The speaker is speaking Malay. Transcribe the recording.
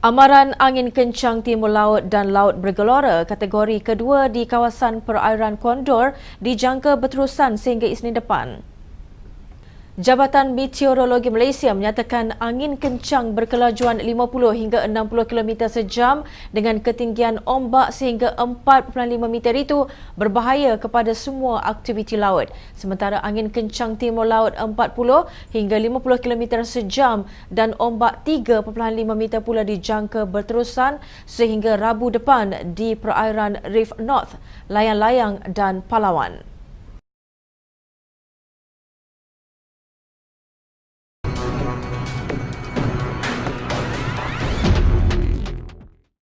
Amaran angin kencang Timur Laut dan Laut Bergelora kategori kedua di kawasan Perairan Condore dijangka berterusan sehingga Isnin depan. Jabatan Meteorologi Malaysia menyatakan angin kencang berkelajuan 50 hingga 60 km sejam dengan ketinggian ombak sehingga 4.5 meter itu berbahaya kepada semua aktiviti laut. Sementara angin kencang Timur Laut 40 hingga 50 km sejam dan ombak 3.5 meter pula dijangka berterusan sehingga Rabu depan di perairan Reef North, Layang-Layang dan Palawan.